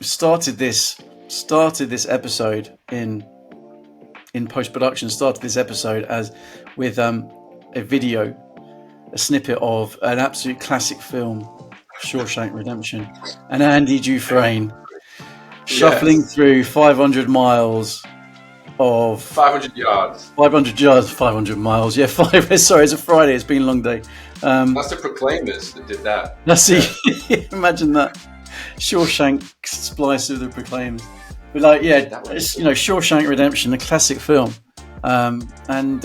started this episode in post production. Started this episode as with a video, a snippet of an absolute classic film, Shawshank Redemption, and Andy Dufresne shuffling through 500 miles of 500 yards. 500 yards, 500 miles. Yeah, Sorry, it's a Friday. It's been a long day. That's the Proclaimers that did that. Let's see. Imagine that. Shawshank splice of the Proclaimers. But it's, Shawshank Redemption, a classic film, and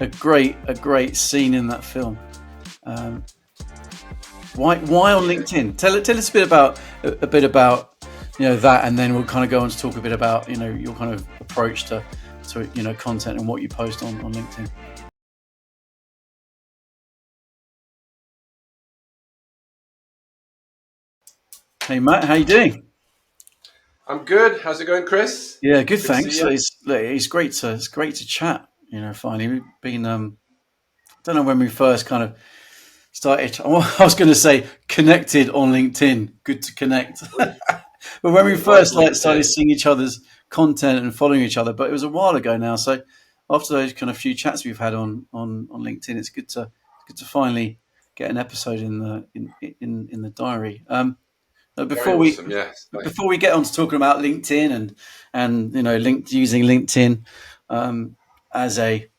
a great scene in that film. Why on LinkedIn? Tell us a bit about that, and then we'll kind of go on to talk a bit about your kind of approach to content and what you post on LinkedIn. Hey Matt, how you doing? I'm good. How's it going, Chris? Yeah, good. Thanks. It's great to chat. Finally we've been. Don't know when we first kind of started. I was going to say connected on LinkedIn. Good to connect. But when we first started seeing each other's content and following each other, but it was a while ago now. So after those kind of few chats we've had on LinkedIn, it's good to finally get an episode in the diary. Before we get on to talking about LinkedIn and using LinkedIn as a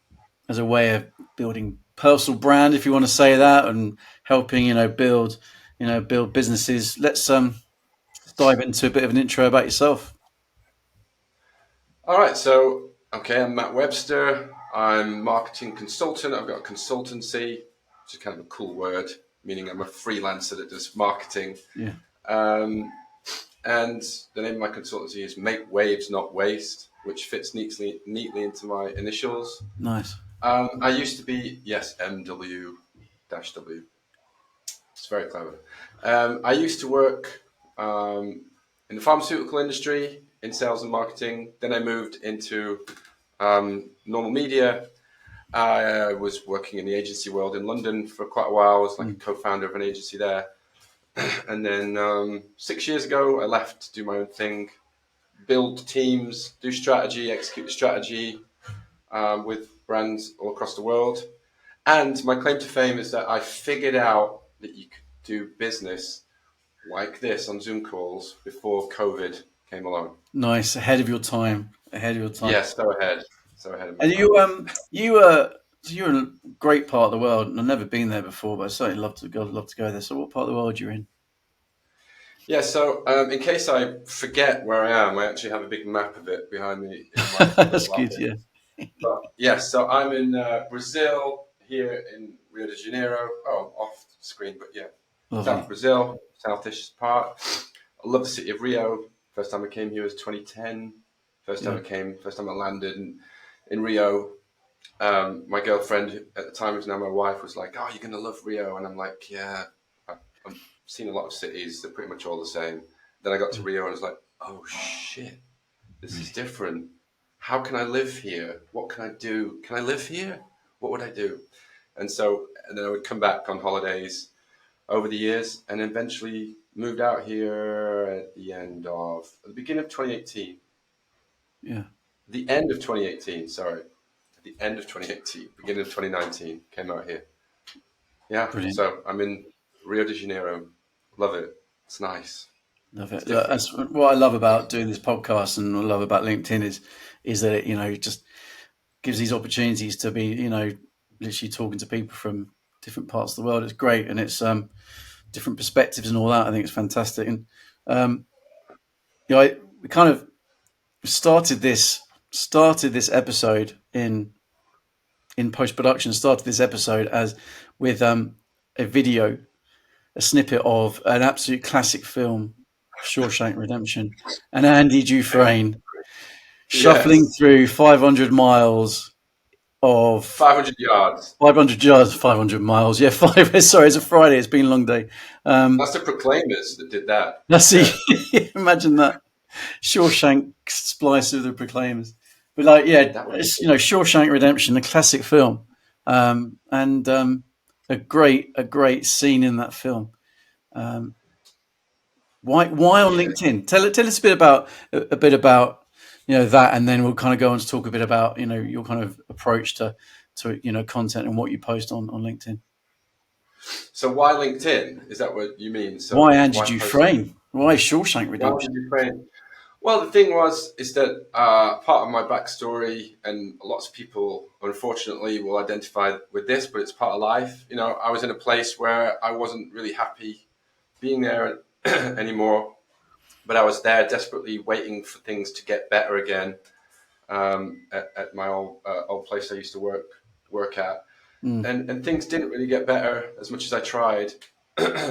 way of building personal brand, if you want to say that, and helping build businesses, let's dive into a bit of an intro about yourself. All right. So I'm Matt Webster. I'm marketing consultant. I've got a consultancy, which is kind of a cool word, meaning I'm a freelancer that does marketing. Yeah. And the name of my consultancy is Make Waves Not Waste, which fits neatly into my initials. Nice. I used to be MW-W. It's very clever. I used to work in the pharmaceutical industry in sales and marketing. Then I moved into normal media. I was working in the agency world in London for quite a while. I was like a co-founder of an agency there. And then 6 years ago, I left to do my own thing, build teams, do strategy, execute strategy with brands all across the world. And my claim to fame is that I figured out that you could do business like this on Zoom calls before COVID came along. Nice, ahead of your time. Yes, so ahead. Of my and time. you're in a great part of the world, and I've never been there before, but I certainly love to go there. So, what part of the world you're in? Yeah, so in case I forget where I am, I actually have a big map of it behind me. That's good, yeah. But, so I'm in Brazil, here in Rio de Janeiro. Oh, off screen, but yeah. Lovely. South Brazil, southish part. I love the city of Rio. First time I came here was 2010. First time I landed in Rio. My girlfriend at the time, who's now my wife, was like, "Oh, you're going to love Rio." And I'm like, "Yeah, I've seen a lot of cities. They're pretty much all the same." Then I got to Rio and I was like, "Oh, shit. This is different. How can I live here? What can I do? Can I live here? What would I do?" And then I would come back on holidays over the years and eventually moved out here at the beginning of 2018. Yeah. The end of 2018, sorry. At the end of 2018, beginning of 2019, came out here. Yeah. Brilliant. So I'm in Rio de Janeiro. Love it. It's nice. Love it. That's what I love about doing this podcast, and what I love about LinkedIn is that it just gives these opportunities to be literally talking to people from different parts of the world. It's great, and it's different perspectives and all that. I think it's fantastic. And we kind of started this episode in post production. Started this episode as with a video, a snippet of an absolute classic film, Shawshank Redemption, and Andy Dufresne shuffling through 500 miles of 500 yards. 500 yards, 500 miles. Yeah, Sorry, it's a Friday. It's been a long day. That's the Proclaimers that did that. Let's see. Imagine that. Shawshank splice of the Proclaimers. But Shawshank Redemption, a classic film, and a great scene in that film. Why on LinkedIn? Tell us a bit about that, and then we'll kind of go on to talk a bit about your kind of approach to content and what you post on LinkedIn. So why LinkedIn? Is that what you mean? So Why Andy why post? Dufresne? Why Shawshank Why did Redemption? you frame? Well, the thing is that part of my backstory, and lots of people, unfortunately, will identify with this, but it's part of life. I was in a place where I wasn't really happy being there anymore, but I was there desperately waiting for things to get better again at my old place I used to work at, Mm, and things didn't really get better as much as I tried.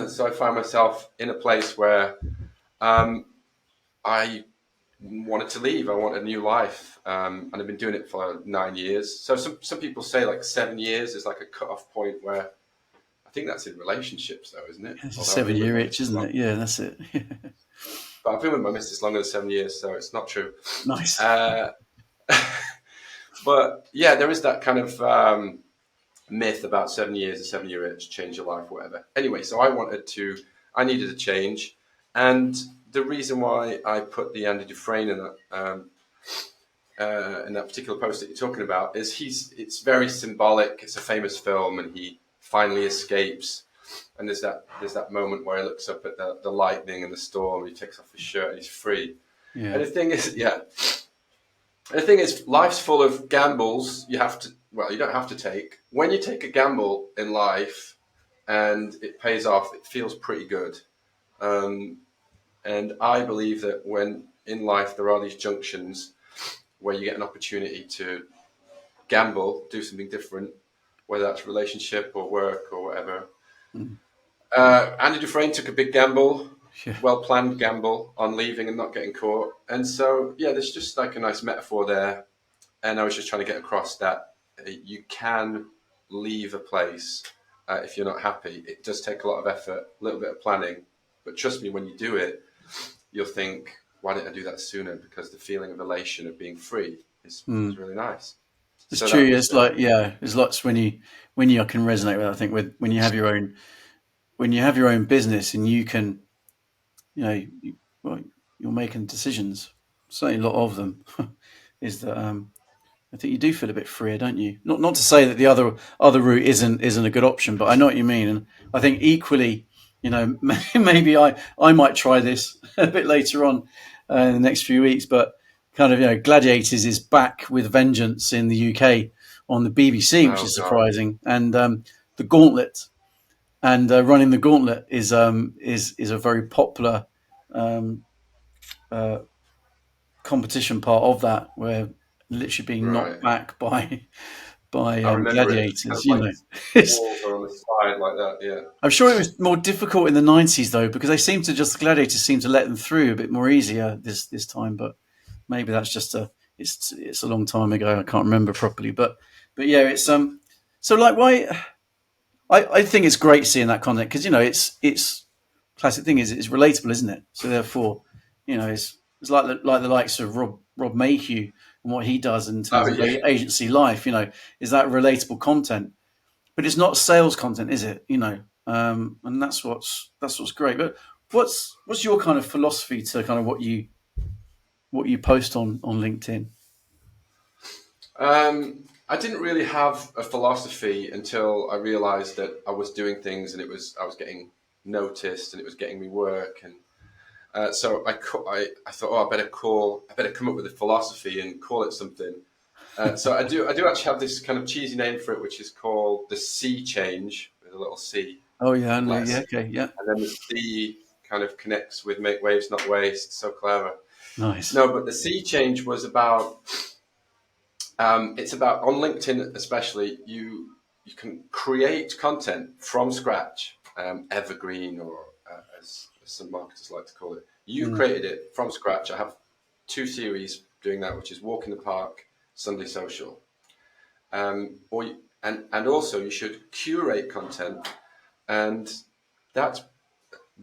So I found myself in a place where um, I wanted to leave. I wanted a new life, and I've been doing it for 9 years. So some people say like 7 years is like a cut-off point where I think that's in relationships, though, isn't it? it's a Although I've been with 7 year my itch, missus isn't long, it? Yeah, that's it. but I've been with my missus longer than 7 years, so it's not true. Nice. Uh, but yeah, there is that kind of myth about 7 years, a 7 year itch, change your life, whatever. Anyway, so I needed a change, and the reason why I put the Andy Dufresne in that particular post that you're talking about is it's very symbolic. It's a famous film, and he finally escapes. And there's that moment where he looks up at the lightning and the storm. He takes off his shirt and he's free. Yeah. And the thing is, yeah, the thing is, life's full of gambles. You don't have to take. When you take a gamble in life and it pays off, it feels pretty good. Um, and I believe that when in life there are these junctions where you get an opportunity to gamble, do something different, whether that's relationship or work or whatever. Mm, Andy Dufresne took a big gamble, yeah. well planned gamble on leaving and not getting caught. And so, yeah, there's just like a nice metaphor there. And I was just trying to get across that you can leave a place if you're not happy. It does take a lot of effort, a little bit of planning. But trust me, when you do it, you'll think, why didn't I do that sooner? Because the feeling of elation of being free is Mm. really nice. It's So true. that was It's like, yeah, there's lots when you I can resonate with that. I think with when you have your own business and you can, well, you're making decisions. Certainly, a lot of them is that I think you do feel a bit freer, don't you? Not to say that the other route isn't a good option, but I know what you mean, and I think equally, maybe I might try this a bit later on in the next few weeks, but kind of Gladiators is back with vengeance in the UK on the BBC, which oh is god, surprising, and the Gauntlet and running the Gauntlet is a very popular um, uh, competition part of that, where literally being knocked right. back by I remember it. It's kind gladiators. of like It's, walls are on the side like that. Yeah. I'm sure it was more difficult in the '90s though, because they seem to just gladiators seem to let them through a bit more easier this time. But maybe that's just it's a long time ago. I can't remember properly, but yeah, it's so like why I think it's great seeing that content because it's classic thing is it's relatable, isn't it? So therefore, it's like the likes of Rob Mayhew and what he does in Oh terms of yeah. agency life. Is that relatable content? But it's not sales content, is it? And that's what's great. But what's your kind of philosophy to kind of what you post on LinkedIn? I didn't really have a philosophy until I realized that I was doing things and I was getting noticed and it was getting me work and so I thought, oh, I better come up with a philosophy and call it something. So I do actually have this kind of cheesy name for it, which is called the sea change with a little C, Oh yeah, no, letter yeah, C, okay, yeah, and then the C kind of connects with make waves, not waste. So clever. nice. No, but the sea change was about. It's about on LinkedIn, especially. You can create content from scratch, evergreen, or as some marketers like to call it. You've Mm, created it from scratch. I have two series doing that, which is Walk in the Park, Sunday Social. And also you should curate content, and that's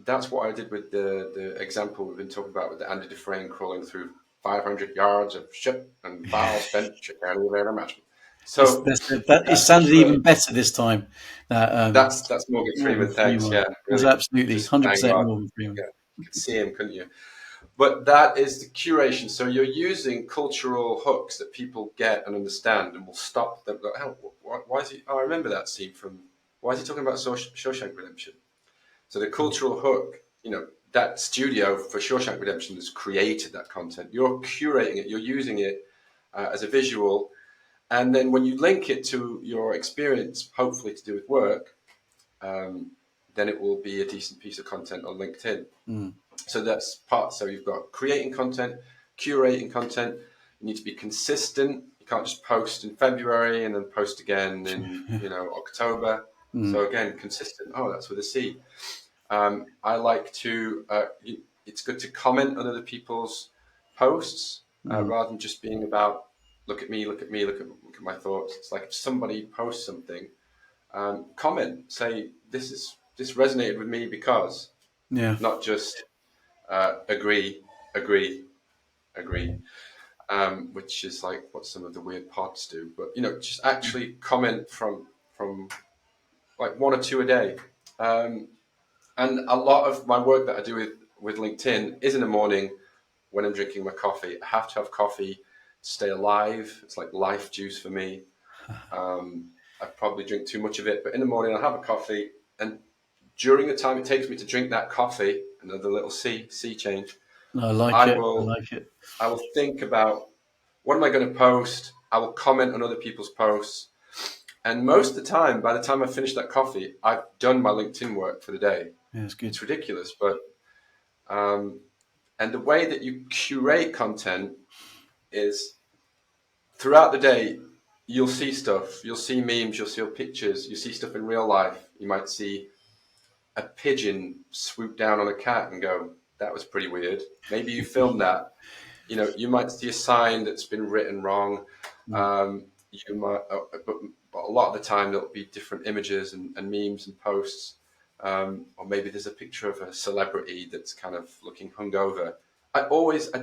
that's what I did with the example we've been talking about with the Andy Dufresne crawling through 500 yards of shit and files spent you can't even imagine. it's So that it that's sounded the even better this time. That that's Morgan Morgan Freeman. Thanks. Freeman. Yeah, That's really, absolutely just bang 100% on. Morgan Freeman. You could see him, couldn't you? But that is the curation. So you're using cultural hooks that people get and understand, and will stop them. Like, oh, why is he? Oh, I remember that scene from. Why is he talking about Shawshank Redemption? So the cultural hook, that studio for Shawshank Redemption has created that content. You're curating it. You're using it as a visual, and then when you link it to your experience, hopefully to do with work, um, then it will be a decent piece of content on LinkedIn. Mm. So that's part. So you've got creating content, curating content. You need to be consistent. You can't just post in February and then post again in October. Mm. So again, consistent. Oh, that's with a C. I like to. It's good to comment on other people's posts Mm. rather than just being about look at me, look at me, look at my thoughts. It's like if somebody posts something, comment, say this resonated with me because, Yeah. not just agree, agree, agree, which is like what some of the weird pods do. But just actually comment from like one or two a day. Um, and a lot of my work that I do with LinkedIn is in the morning when I'm drinking my coffee. I have to have coffee to stay alive. It's like life juice for me. I probably drink too much of it, but in the morning I'll have a coffee, and during the time it takes me to drink that coffee, another little sea change, No, I like I it. I will like it. I will think about what am I going to post. I will comment on other people's posts, and most of the time, by the time I finish that coffee, I've done my LinkedIn work for the day. Yeah, it's good. It's ridiculous, but um, and the way that you curate content is throughout the day. You'll see stuff. You'll see memes. You'll see pictures. You see stuff in real life. You might see a pigeon swoop down on a cat and go, "That was pretty weird." Maybe you filmed that. You might see a sign that's been written wrong. Mm. You might, but a lot of the time there'll be different images and memes and posts, or maybe there's a picture of a celebrity that's kind of looking hungover. I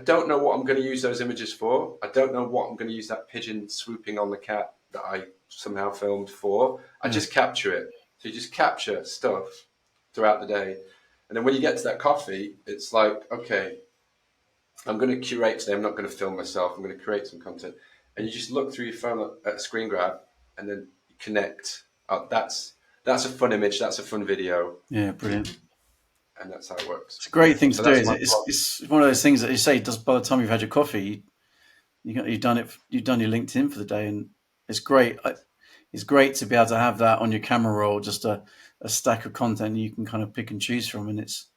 don't know what I'm going to use those images for. I don't know what I'm going to use that pigeon swooping on the cat that I somehow filmed for. I Yeah. just capture it. So you just capture stuff throughout the day, and then when you get to that coffee, it's like, okay, I'm going to curate today. I'm not going to film myself. I'm going to create some content. And you just look through your phone at a screen grab and then connect. Oh, that's a fun image. That's a fun video. Yeah, brilliant. And that's how it works. It's a great thing to So do. that's It's, my it's, blog. it's one of those things that you say, just by the time you've had your coffee, you've done it. You've done your LinkedIn for the day, and it's great. It's great to be able to have that on your camera roll, just a stack of content you can kind of pick and choose from, and it's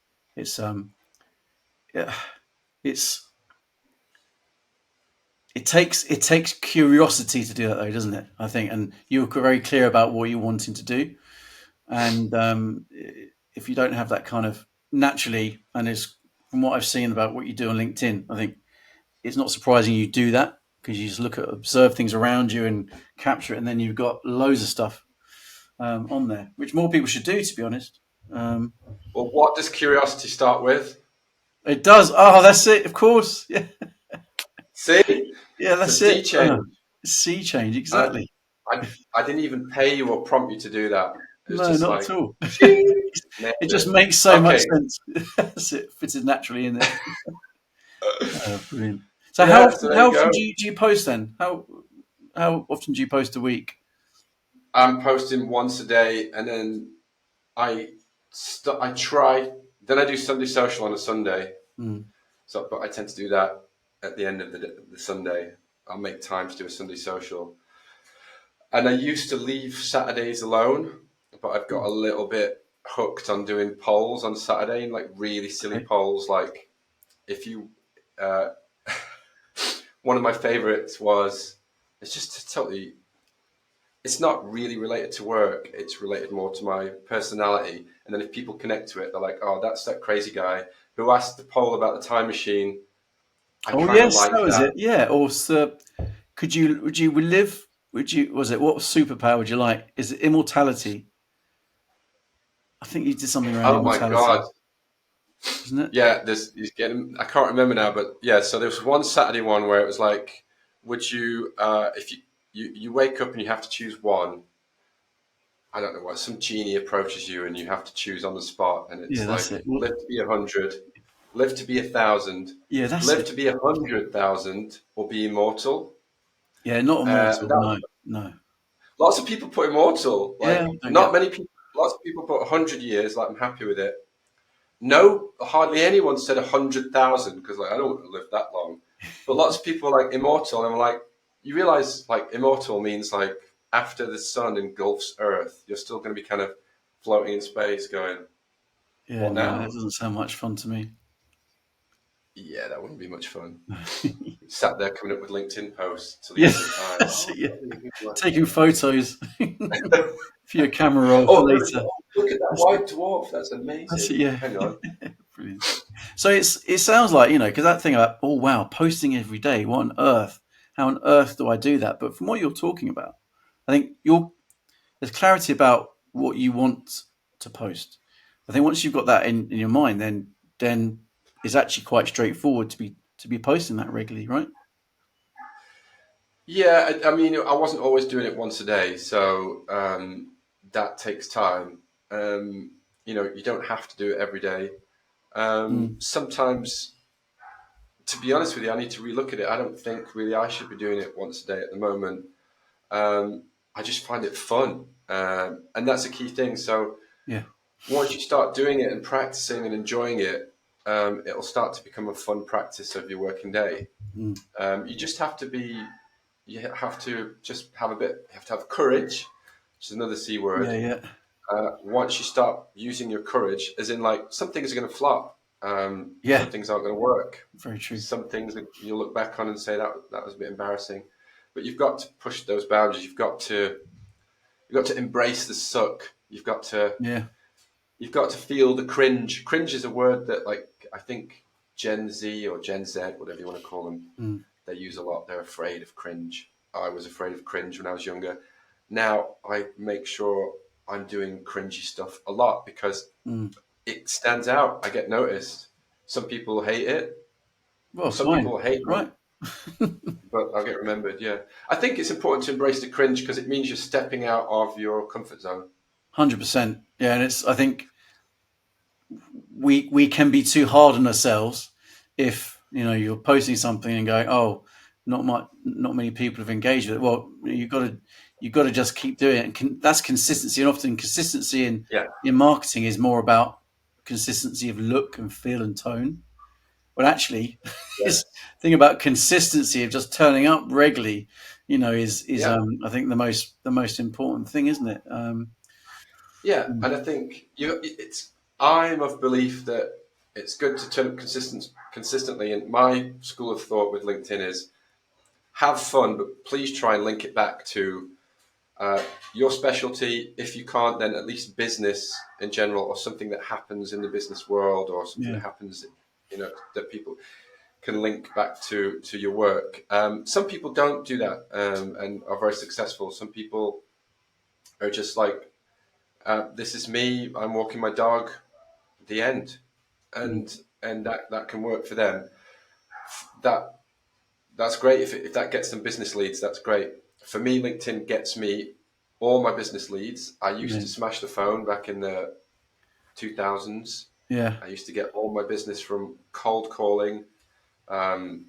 yeah, it's it takes curiosity to do that though, doesn't it? I think, and you were very clear about what you're wanting to do, and if you don't have that kind of naturally, and it's from what I've seen about what you do on LinkedIn, I think it's not surprising you do that because you just observe things around you and capture it, and then you've got loads of stuff on there, which more people should do, to be honest. Um, Well, what does curiosity start with? it does. Oh, that's it. Of course. Yeah, See? yeah, It's a that's sea it. change. Sea change, And exactly. I didn't even pay you or prompt you to do that. It was No, just not at like, all. "Ching." Nailed It just it. makes so much Okay. sense. That's it. Fitted naturally in there. Brilliant. So Yeah, so there how you often go. do you post then? How often do you post a week? I'm posting once a day, and then I try. Then I do Sunday social on a Sunday. Mm. So, but I tend to do that at the end of the Sunday. I'll make time to do a Sunday social. And I used to leave Saturdays alone, but I've got a little bit hooked on doing polls on Saturday, and like really silly Okay. polls. Like if you, uh, one of my favorites was, it's just totally, it's not really related to work. It's related more to my personality. And then if people connect to it, they're like, "Oh, that's that crazy guy who asked the poll about the time machine. I Oh kind of yes, that like was that." it. Yeah. Or would you live? Would you was it what superpower would you like? Is it immortality? I think you did something around Oh my god! immortality, wasn't it? Yeah, there's he's getting. I can't remember now, but yeah. So there was one Saturday one where it was like, would you, if you wake up and you have to choose one. I don't know what, some genie approaches you and you have to choose on the spot, and Yeah, it's that's like it. Well, live to be 100, live to be 1,000, Yeah, that's live it. to be 100,000, or be immortal. Yeah, not And immortal. that No, no. lots of people put immortal. Yeah, Like I don't get not that. many people. Lots of people put 100 years. Like I'm happy with it. No, hardly anyone said 100,000 because like I don't want to live that long. But lots of people are like immortal, and I'm like, you realize like immortal means like after the sun engulfs Earth, you're still going to be kind of floating in space, going, Yeah, what no, that now? doesn't sound much fun to me. Yeah, that wouldn't be much fun. Sat there coming up with LinkedIn posts till the Yeah, end of time. that's Oh, it, yeah. what do you Taking photos for your like? camera roll for Oh, later. look at that That's it. white dwarf. That's That's it. amazing. Yeah, Hang on. brilliant. So it sounds like because that thing about wow, posting every day. What on earth? How on earth do I do that? But from what you're talking about, I think there's clarity about what you want to post. I think once you've got that in your mind, then it's actually quite straightforward to be posting that regularly, right? Yeah, I mean, I wasn't always doing it once a day, so that takes time. You don't have to do it every day. Mm. Sometimes, to be honest with you, I need to relook at it. I don't think really I should be doing it once a day at the moment. I just find it fun, and that's a key thing. So Yeah. once you start doing it and practicing and enjoying it, it'll start to become a fun practice of your working day. Mm. You just have to be, you have to just have a bit, you have to have courage, which is another C Yeah. word. Yeah. Once you start using your courage, as in like some things are going to flop, Yeah. some things aren't going to work, Very true. some things that you look back on and say that was a bit embarrassing, but you've got to push those boundaries. You've got to embrace the suck. Yeah. You've got to feel the cringe. Cringe is a word that like I think Gen Z or Gen Z, whatever you want to call them, Mm. they use a lot. They're afraid of cringe. I was afraid of cringe when I was younger. Now I make sure I'm doing cringy stuff a lot because Mm. it stands out. I get noticed. Some people hate it. Well, Some fine. people hate me, Right. but I'll get remembered. Yeah. I think it's important to embrace the cringe because it means you're stepping out of your comfort zone. 100%. Yeah, and I think we can be too hard on ourselves if you're posting something and going, oh, not many people have engaged with it. Well, you've got to just keep doing it, and that's consistency. And often consistency in Yeah. in marketing is more about consistency of look and feel and tone. But actually, Yeah. this thing about consistency of just turning up regularly, is Yeah. I think the most important thing, isn't it? Yeah, Mm. and I think it's. I'm of belief that it's good to turn up consistently. And my school of thought with LinkedIn is have fun, but please try and link it back to your specialty. If you can't, then at least business in general, or something that happens in the business world, or something Yeah, that happens, that people can link back to your work. Some people don't do that and are very successful. Some people are just like, this is me. I'm walking my dog. The end, mm, and that can work for them. That that's great if that gets them business leads. That's great. For me, LinkedIn gets me all my business leads. I used yeah, to smash the phone back in the 2000s. yeah, I used to get all my business from cold calling. Um,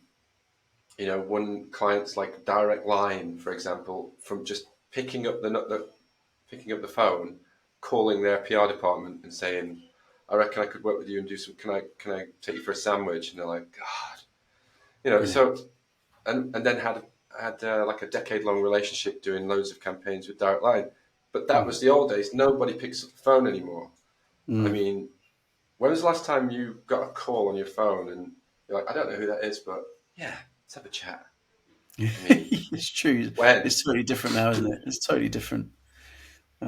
one client's like direct line, for example, from just picking up the phone, calling their PR department and saying, "I reckon I could work with you and do some. Can I take you for a sandwich?" And they're like, "God, yeah, So and then had like a decade long relationship doing loads of campaigns with Direct Line. But that mm, was the old days. Nobody picks up the phone anymore. I mm. mean, when was the last time you got a call on your phone and you're like, I don't know who that is, but yeah, let's have a chat. I mean, It's true. when? It's totally different now, isn't it? It's totally different.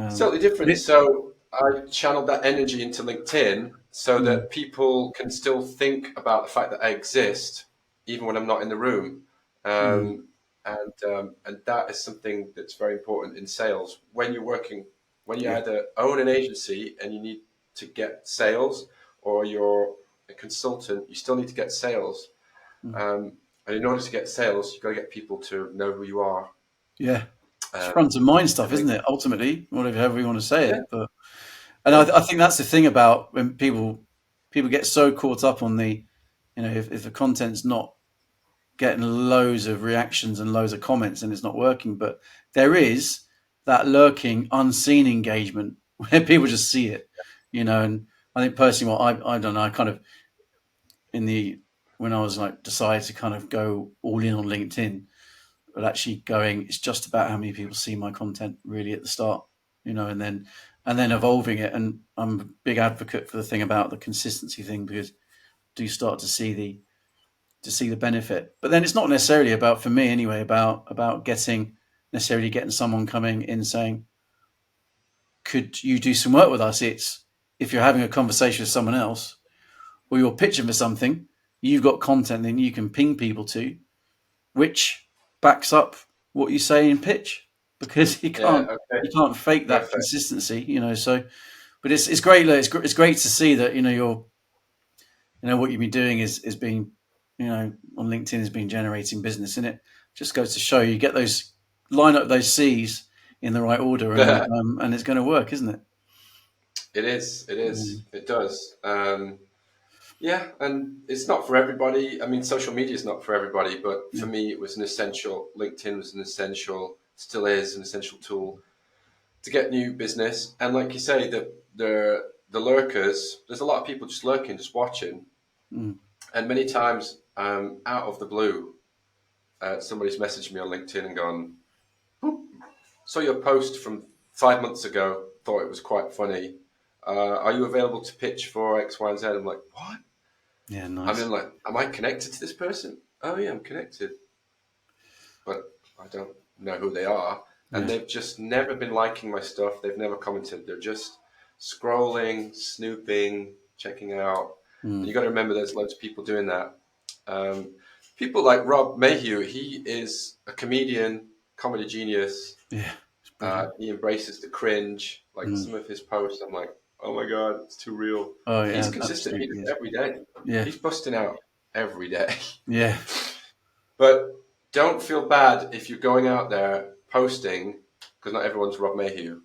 It's totally But different. So I channeled that energy into LinkedIn so mm, that people can still think about the fact that I exist, even when I'm not in the room. mm, And that is something that's very important in sales. When you yeah, either own an agency and you need to get sales, or you're a consultant, you still need to get sales. mm, Um, and in order to get sales, you've got to get people to know who you are. yeah. It's Um, front of mind stuff, and they, isn't it? Ultimately, whatever however you want to say yeah, it, but and I, yeah, I think that's the thing about when people people get so caught up on the, if the content's not getting loads of reactions and loads of comments and it's not working, but there is that lurking unseen engagement where people just see it, and I think personally, I don't know, I kind of in the when I was like decided to kind of go all in on LinkedIn, but actually going, it's just about how many people see my content really at the start, and then evolving it. And I'm a big advocate for the thing about the consistency thing, because do start to see the benefit. But then it's not necessarily about, for me anyway, about getting someone coming in saying, could you do some work with us? It's if you're having a conversation with someone else or you're pitching for something, you've got content that you can ping people to, which backs up what you say in pitch, because you Yeah. can't Okay. you can't fake that Perfect. consistency. So, but it's great. It's great to see that what you've been doing is being on LinkedIn has been generating business, and it just goes to show you get those line up those C's in the right order, and it's going to work, isn't it? It is. It is. Mm, It does. Yeah, and it's not for everybody. I mean, social media is not for everybody, but for yeah. me, it was an essential. LinkedIn was an essential, still is an essential tool to get new business. And like you say, the lurkers. There's a lot of people just lurking, just watching, Mm, and many times, out of the blue, somebody's messaged me on LinkedIn and gone, "Saw your post from 5 months ago. Thought it was quite funny. Are you available to pitch for X, Y, and Z?" I'm like, "What?" yeah, I mean, nice. like, am I connected to this person? Oh yeah, I'm connected, but I don't know who they are. And Yeah. they've just never been liking my stuff. They've never commented. They're just scrolling, snooping, checking out. And Mm, you got to remember, there's loads of people doing that. Um, People like Rob Mayhew. He is a comedian, comedy genius. yeah, it's brilliant. He embraces the cringe. Like Mm. some of his posts, I'm like, oh my god, it's too real. Oh He's yeah, consistent. He does absolutely it is. every day. Yeah, He's busting out every day. yeah, But don't feel bad if you're going out there posting, because not everyone's Rob Mayhew,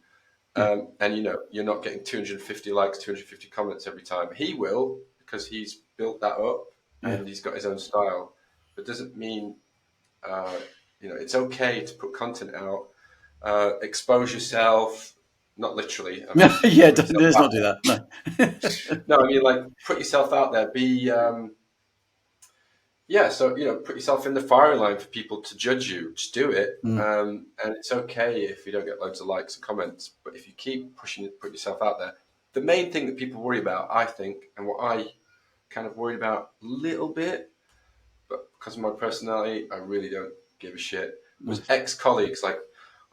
yeah, and you're not getting 250 likes, 250 comments every time. He will, because he's built that up yeah. and he's got his own style. But doesn't mean uh, it's okay to put content out, expose yourself. Not literally. I mean, Yeah, put yourself let's out not do that. No. there. No, I mean, like, put yourself out there. Be Yeah, so put yourself in the firing line for people to judge you. Just do it, Mm, and it's okay if you don't get loads of likes and comments. But if you keep pushing it, put yourself out there. The main thing that people worry about, I think, and what I kind of worried about a little bit, but because of my personality, I really don't give a shit, was nice. ex-colleagues. Like,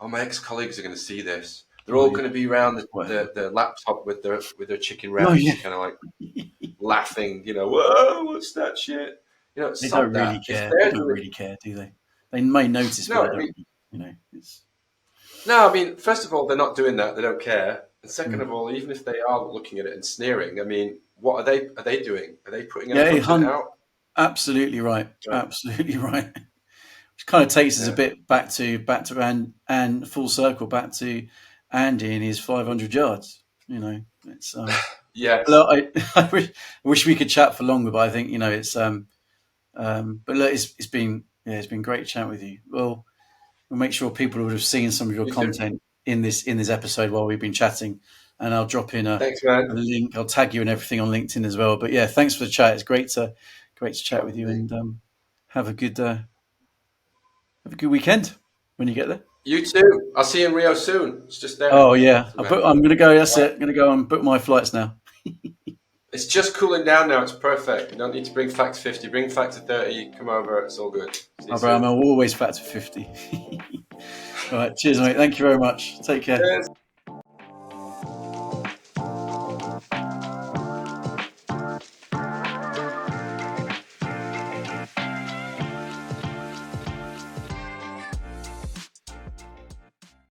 oh, my ex-colleagues are going to see this. They're Oh all yeah, going to be around whatever. the laptop with their chicken Oh yeah. wraps, kind of like laughing. Whoa, what's that shit? They don't Sod really that. If care. They they're don't doing really care, do they? They may notice, but No, they I don't mean, really. It's. no, I mean, first of all, they're not doing that. They don't care. And second Mm. of all, even if they are looking at it and sneering, I mean, what are they doing? Are they putting any Yeah, content out? absolutely right. Right. Absolutely right. Which kind of takes us a Yeah. bit back to and full circle back to Andy and his 500 yards. It's Yes. look, I wish we could chat for longer, but I think it's but look, it's been great chatting with you. Well, we'll make sure people would have seen some of your You too. content in this episode while we've been chatting, and I'll drop in a, Thanks, man. a link. I'll tag you and everything on LinkedIn as well. But yeah, thanks for the chat. It's great to chat with you, Lovely. and have a good uh, have a good weekend when you get there. You too. I'll see you in Rio soon. It's just there. Oh yeah, So, man. I'm going to go. That's All right. it. I'm going to go and book my flights now. It's just cooling down now. It's perfect. You don't need to bring factor 50. Bring factor 30. Come over. It's all good. See you Abraham, soon. I'll always factor 50. All right, cheers, mate. Thank you very much. Take care. Cheers.